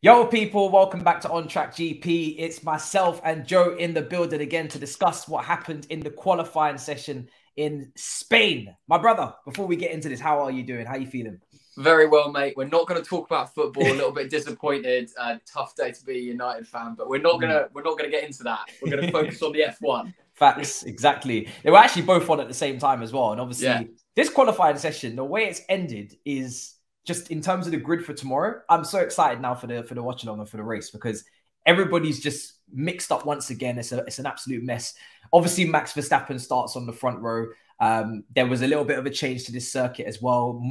Yo, people, welcome back to On Track GP. It's myself and Joe in the building again to discuss what happened in the qualifying session in Spain. My brother, before we get into this, how are you doing? How are you feeling? Very well, mate. We're not going to talk about football. A little bit disappointed. Tough day to be a United fan, but we're not gonna get into that. We're going to focus on the F1. Facts, exactly. They were actually both on at the same time as well. And obviously, this qualifying session, the way it's ended is just in terms of the grid for tomorrow. I'm so excited now for the watch along and for the race because everybody's just mixed up once again. It's an absolute mess. Obviously, Max Verstappen starts on the front row. There was a little bit of a change to this circuit as well.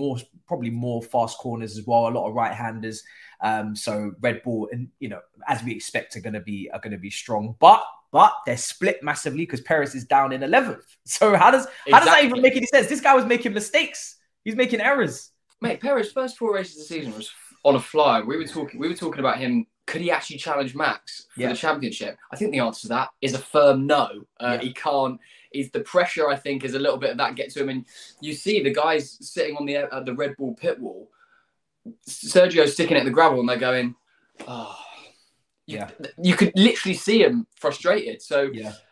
Probably more fast corners as well. A lot of right-handers. So Red Bull, and as we expect, are going to be strong. But they're split massively because Perez is down in 11th. So how does that even make any sense? This guy was making mistakes. He's making errors. Mate, Perez first 4 races of the season was on a fly. We were talking about him. Could he actually challenge Max for the championship? I think the answer to that is a firm no. He can't. The pressure, I think, is a little bit of that get to him. And you see the guys sitting on the Red Bull pit wall, Sergio's sticking it in the gravel, and they're going, "Oh, yeah." You could literally see him frustrated. So,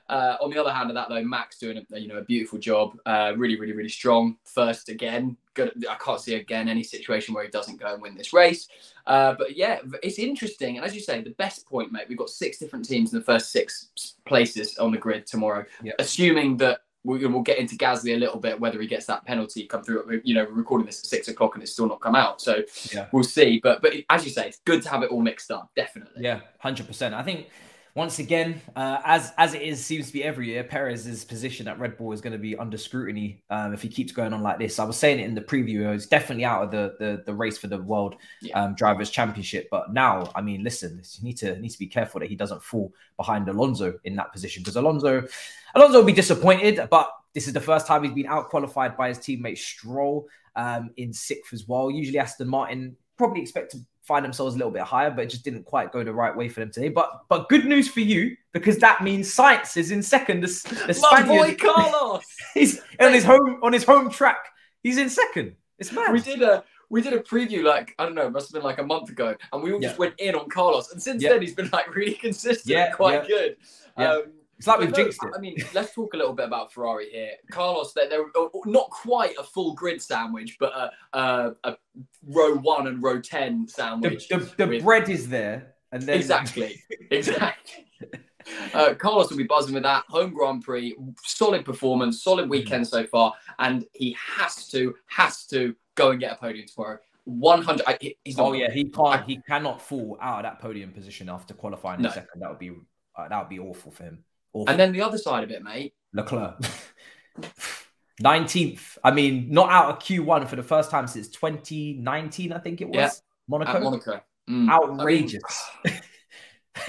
on the other hand of that, though, Max doing a beautiful job. Really, really, really strong. First again. Good. I can't see again any situation where he doesn't go and win this race. But yeah, it's interesting. And as you say, the best point, mate, we've got 6 different teams in the first 6 places on the grid tomorrow. Assuming that we'll get into Gasly a little bit, whether he gets that penalty come through. We're recording this at 6 o'clock and it's still not come out. So we'll see. But as you say, it's good to have it all mixed up. Definitely. Yeah, 100%. I think once again, as it seems to be every year, Perez's position at Red Bull is going to be under scrutiny if he keeps going on like this. I was saying it in the preview; he's definitely out of the race for the World Drivers' Championship. But now, I mean, listen, you need to be careful that he doesn't fall behind Alonso in that position because Alonso will be disappointed. But this is the first time he's been out qualified by his teammate Stroll in 6th as well. Usually, Aston Martin probably expect to find themselves a little bit higher, but it just didn't quite go the right way for them today. But good news for you, because that means Sainz is in second. The Spaniard, my boy Carlos, he's on his home track. He's in second. It's mad. We did a preview like, I don't know, it must have been like a month ago, and we all just went in on Carlos, and since then he's been like really consistent, quite good. It's like we've jinxed it. I mean, let's talk a little bit about Ferrari here. Carlos, they're not quite a full grid sandwich, but a row 1 and row 10 sandwich. The bread is there. And then... Exactly. Carlos will be buzzing with that. Home Grand Prix, solid performance, solid weekend so far. And he has to go and get a podium tomorrow. 100. He cannot fall out of that podium position after qualifying in second. That would be awful for him. Awful. And then the other side of it, mate. Leclerc. 19th. I mean, not out of Q1 for the first time since 2019, I think it was. Yeah. Monaco. At Monaco. Outrageous.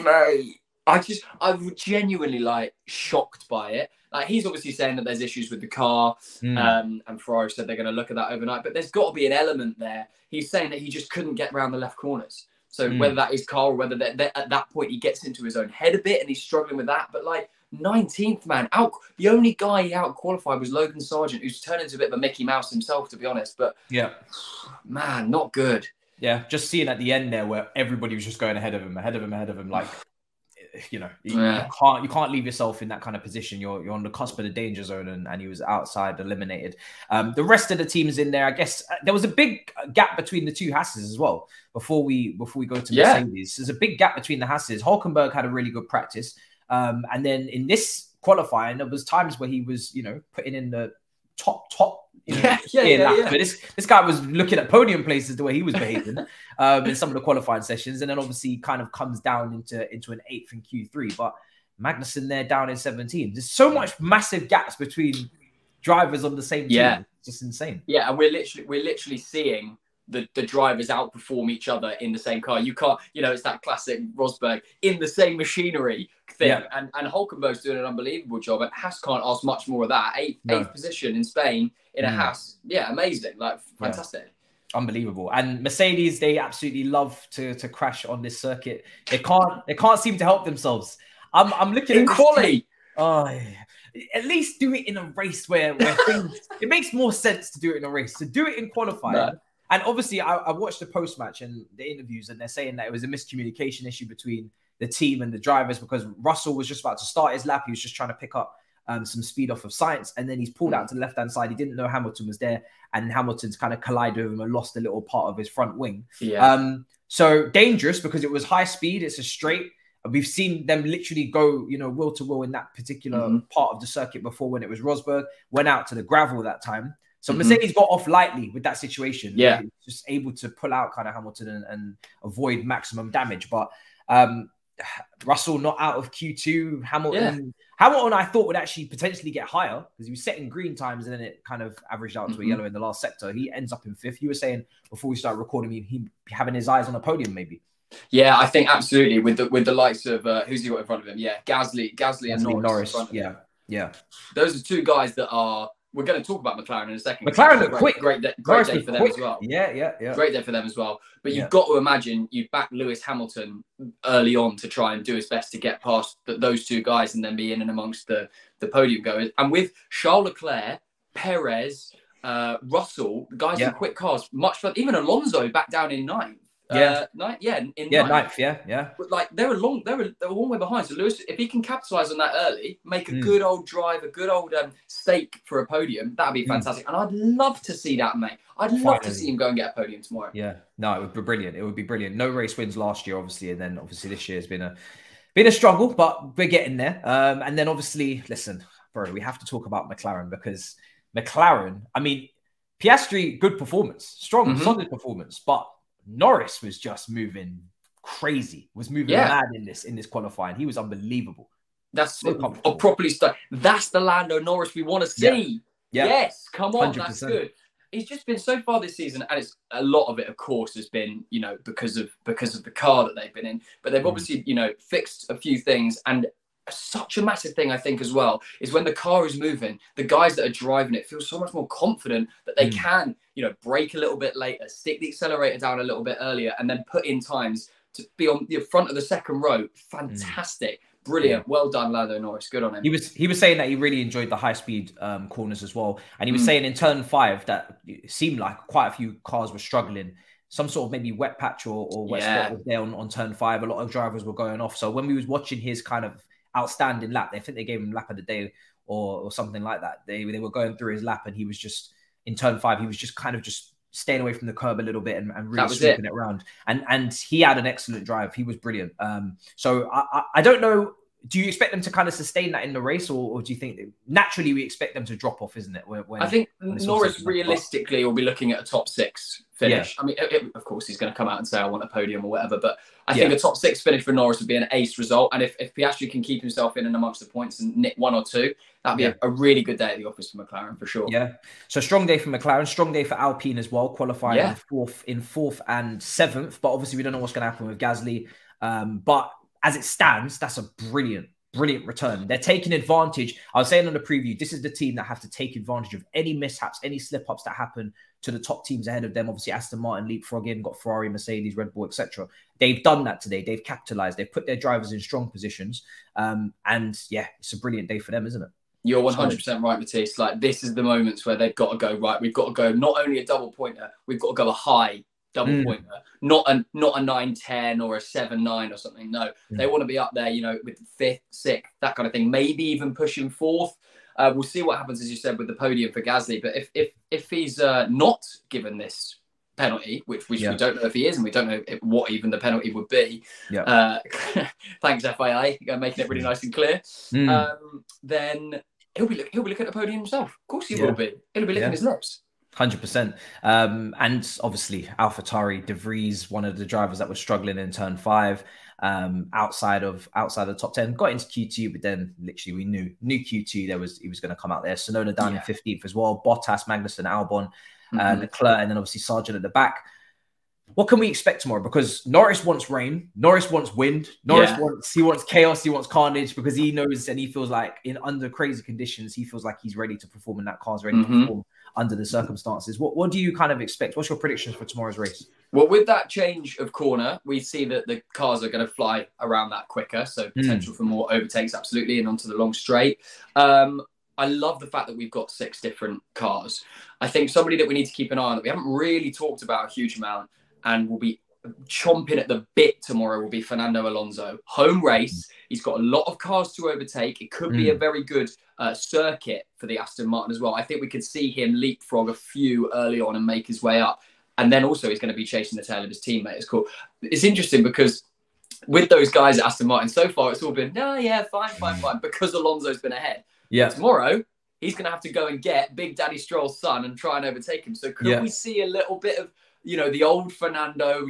Mate, I'm genuinely shocked by it. Like, he's obviously saying that there's issues with the car, and Ferrari said they're going to look at that overnight. But there's got to be an element there. He's saying that he just couldn't get around the left corners. So whether that is car or whether at that point he gets into his own head a bit and he's struggling with that. But 19th, man, the only guy he out-qualified was Logan Sargent, who's turned into a bit of a Mickey Mouse himself, to be honest. But man, not good. Yeah, just seeing at the end there where everybody was just going ahead of him. Like, you can't leave yourself in that kind of position. You're on the cusp of the danger zone, and he was outside, eliminated. The rest of the teams in there, I guess there was a big gap between the two Hasses as well. Before we go to Mercedes, there's a big gap between the Hasses. Hulkenberg had a really good practice, and then in this qualifying, there was times where he was, putting in the top. But this guy was looking at podium places the way he was behaving in some of the qualifying sessions, and then obviously he kind of comes down into an 8th in Q3. But Magnussen there down in 17. There's so much massive gaps between drivers on the same team. It's just insane. Yeah, and we're literally seeing the drivers outperform each other in the same car. You can't, it's that classic Rosberg in the same machinery thing. Yeah. And Hulkenberg's doing an unbelievable job. And Haas can't ask much more of that. Eighth position in Spain in a Haas. Yeah, amazing. Fantastic. Unbelievable. And Mercedes, they absolutely love to crash on this circuit. They can't seem to help themselves. I'm looking at quality. At least do it in a race where things. It makes more sense to do it in a race. To do it in qualifying. And obviously, I watched the post match and the interviews, and they're saying that it was a miscommunication issue between the team and the drivers because Russell was just about to start his lap. He was just trying to pick up some speed off of Sainz, and then he's pulled out to the left-hand side. He didn't know Hamilton was there, and Hamilton's kind of collided with him and lost a little part of his front wing. Yeah. So dangerous because it was high speed. It's a straight. We've seen them literally go, wheel to wheel in that particular part of the circuit before when it was Rosberg. Went out to the gravel that time. So Mercedes got off lightly with that situation. Yeah. Just able to pull out kind of Hamilton and avoid maximum damage. But Russell not out of Q2. Hamilton, I thought would actually potentially get higher because he was setting green times and then it kind of averaged out to a yellow in the last sector. He ends up in 5th. You were saying before we started recording, he having his eyes on a podium maybe. Yeah, I think absolutely with the likes of who's he got in front of him? Yeah, Gasly and Norris. Yeah. Those are two guys that are. We're going to talk about McLaren in a second. McLaren look quick. Great day for them as well. Yeah. Great day for them as well. But you've got to imagine you back Lewis Hamilton early on to try and do his best to get past those two guys and then be in and amongst the podium goers. And with Charles Leclerc, Perez, Russell, the guys in quick cars, much fun. Even Alonso back down in 9th. Ninth. But like they were a long way behind. So Lewis, if he can capitalize on that early, make a good old drive, a good old stake for a podium, that'd be fantastic. And I'd love to see that, mate. I'd love to see him go and get a podium tomorrow. Yeah, no, it would be brilliant. It would be brilliant. No race wins last year, obviously, and then obviously this year has been a struggle, but we're getting there. And then obviously, listen, bro, we have to talk about McLaren because McLaren. I mean, Piastri, good performance, strong, solid performance, but Norris was just moving crazy, was moving mad in this qualifying. He was unbelievable. That's properly stuck. That's the Lando Norris we want to see. Yeah. Yes, come on, 100%. That's good. He's just been so far this season, and it's a lot of it, of course, has been because of the car that they've been in. But they've obviously fixed a few things, and such a massive thing I think as well is when the car is moving, the guys that are driving it feel so much more confident that they can brake a little bit later, stick the accelerator down a little bit earlier, and then put in times to be on the front of the second row. Fantastic. Brilliant. Well done, Lando Norris. Good on him. He was saying that he really enjoyed the high speed corners as well. And he was saying in turn 5 that it seemed like quite a few cars were struggling. Some sort of maybe wet patch or wet spot was there on turn 5. A lot of drivers were going off. So when we was watching his kind of outstanding lap, I think they gave him lap of the day or something like that. They were going through his lap and he was just in turn 5. He was just kind of just staying away from the curb a little bit and really sweeping it around. And he had an excellent drive. He was brilliant. So I don't know. Do you expect them to kind of sustain that in the race, or do you think naturally we expect them to drop off, isn't it? I think Norris realistically will be looking at a top 6 finish. Yeah. I mean, of course, he's going to come out and say, I want a podium or whatever, but I think a top 6 finish for Norris would be an ace result. And if Piastri can keep himself in and amongst the points and nick 1 or 2, that'd be a really good day at the office for McLaren for sure. Yeah. So strong day for McLaren, strong day for Alpine as well, qualifying in fourth and 7th. But obviously we don't know what's going to happen with Gasly. But as it stands, that's a brilliant return. They're taking advantage. I was saying on the preview, this is the team that have to take advantage of any mishaps, any slip-ups that happen to the top teams ahead of them. Obviously, Aston Martin leapfrogging, got Ferrari, Mercedes, Red Bull, etc. They've done that today. They've capitalized. They've put their drivers in strong positions. And yeah, it's a brilliant day for them, isn't it? You're 100% right, Matisse. Like, this is the moments where they've got to go, right, we've got to go not only a double pointer, we've got to go a high double pointer, not a 9-10 or a 7-9 or something. No, they want to be up there, with 5th, 6th, that kind of thing. Maybe even pushing 4th. We'll see what happens, as you said, with the podium for Gasly. But if he's not given this penalty, which we don't know if he is, and we don't know what even the penalty would be. Thanks, FIA, making it really nice and clear. Then he'll be looking at the podium himself. Of course he will be. He'll be licking his lips. 100%. And obviously AlphaTauri, De Vries, one of the drivers that was struggling in turn 5, outside of the top 10, got into Q2, but then literally we knew Q2 he was going to come out there. Sonona down in 15th as well. Bottas, Magnussen, Albon, Leclerc, and then obviously Sargent at the back. What can we expect tomorrow? Because Norris wants rain, Norris wants wind, Norris wants chaos, he wants carnage, because he knows and he feels like under crazy conditions, he feels like he's ready to perform and that car's ready to perform under the circumstances. What do you kind of expect? What's your predictions for tomorrow's race? Well, with that change of corner, we see that the cars are going to fly around that quicker, so potential for more overtakes, absolutely, and onto the long straight. I love the fact that we've got 6 different cars. I think somebody that we need to keep an eye on that we haven't really talked about a huge amount and will be chomping at the bit tomorrow will be Fernando Alonso. Home race. He's got a lot of cars to overtake. It could be a very good circuit for the Aston Martin as well. I think we could see him leapfrog a few early on and make his way up. And then also he's going to be chasing the tail of his teammate. It's cool. It's interesting because with those guys at Aston Martin, so far it's all been, no, yeah, fine, because Alonso's been ahead. Yeah. But tomorrow, he's going to have to go and get Big Daddy Stroll's son and try and overtake him. So could we see a little bit of, the old Fernando,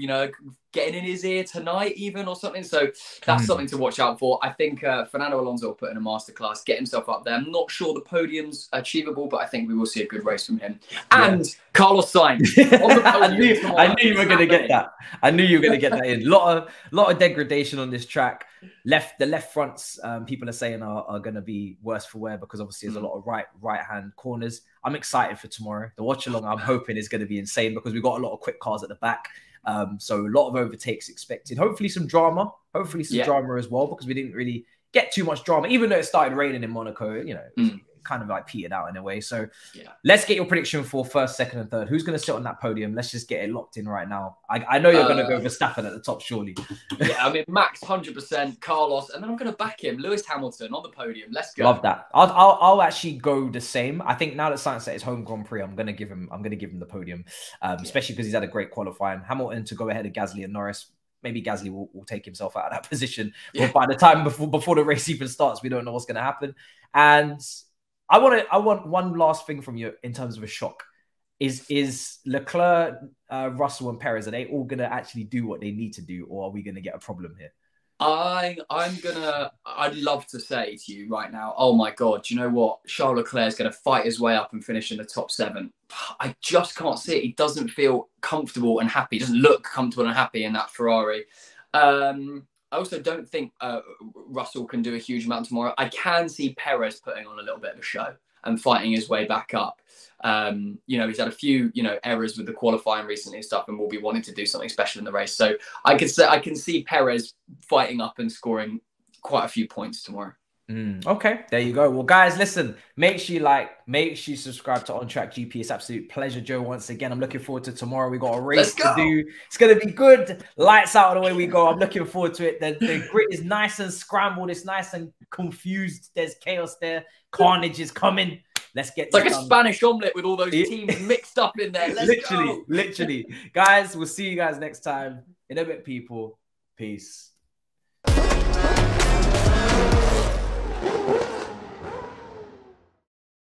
getting in his ear tonight even or something? So that's something to watch out for. I think Fernando Alonso will put in a masterclass, get himself up there. I'm not sure the podium's achievable, but I think we will see a good race from him. And Carlos Sainz on the podium. I knew you were going to get that. I knew you were going to get that in. Lot of degradation on this track. The left fronts, people are saying are going to be worse for wear because obviously there's a lot of right hand corners. I'm excited for tomorrow. The watch along I'm hoping is going to be insane because we've got a lot of quick cars at the back. So a lot of overtakes expected. Hopefully some drama. Hopefully some drama as well because we didn't really get too much drama. Even though it started raining in Monaco, it kind of like petered out in a way. So let's get your prediction for first, second, and third. Who's going to sit on that podium? Let's just get it locked in right now. I know you're going to go Verstappen at the top, surely. I mean, Max 100%, Carlos, and then I'm going to back him, Lewis Hamilton on the podium. Let's go. Love that. I'll actually go the same. I think now that Sainz set his home Grand Prix, I'm going to give him the podium, especially because he's had a great qualifying. Hamilton to go ahead of Gasly and Norris. Maybe Gasly will take himself out of that position. But by the time before the race even starts, we don't know what's going to happen. And I want one last thing from you in terms of a shock. Is Leclerc, Russell, and Perez, are they all going to actually do what they need to do, or are we going to get a problem here? I'd love to say to you right now, oh my God, do you know what? Charles Leclerc is going to fight his way up and finish in the top 7. I just can't see it. He doesn't feel comfortable and happy. He doesn't look comfortable and happy in that Ferrari. I also don't think Russell can do a huge amount tomorrow. I can see Perez putting on a little bit of a show and fighting his way back up. He's had a few, errors with the qualifying recently and stuff, and will be wanting to do something special in the race. So I can see Perez fighting up and scoring quite a few points tomorrow. Okay, there you go. Well, guys, listen, make sure you subscribe to On Track GP. It's absolute pleasure, Joe. Once again, I'm looking forward to tomorrow. We got a race to do. It's going to be good. Lights out the way we go. I'm looking forward to it. The grid is nice and scrambled. It's nice and confused. There's chaos there. Carnage is coming. Let's get it's like a Spanish omelet with all those teams mixed up in there. Literally. Guys, we'll see you guys next time. In a bit, people. Peace.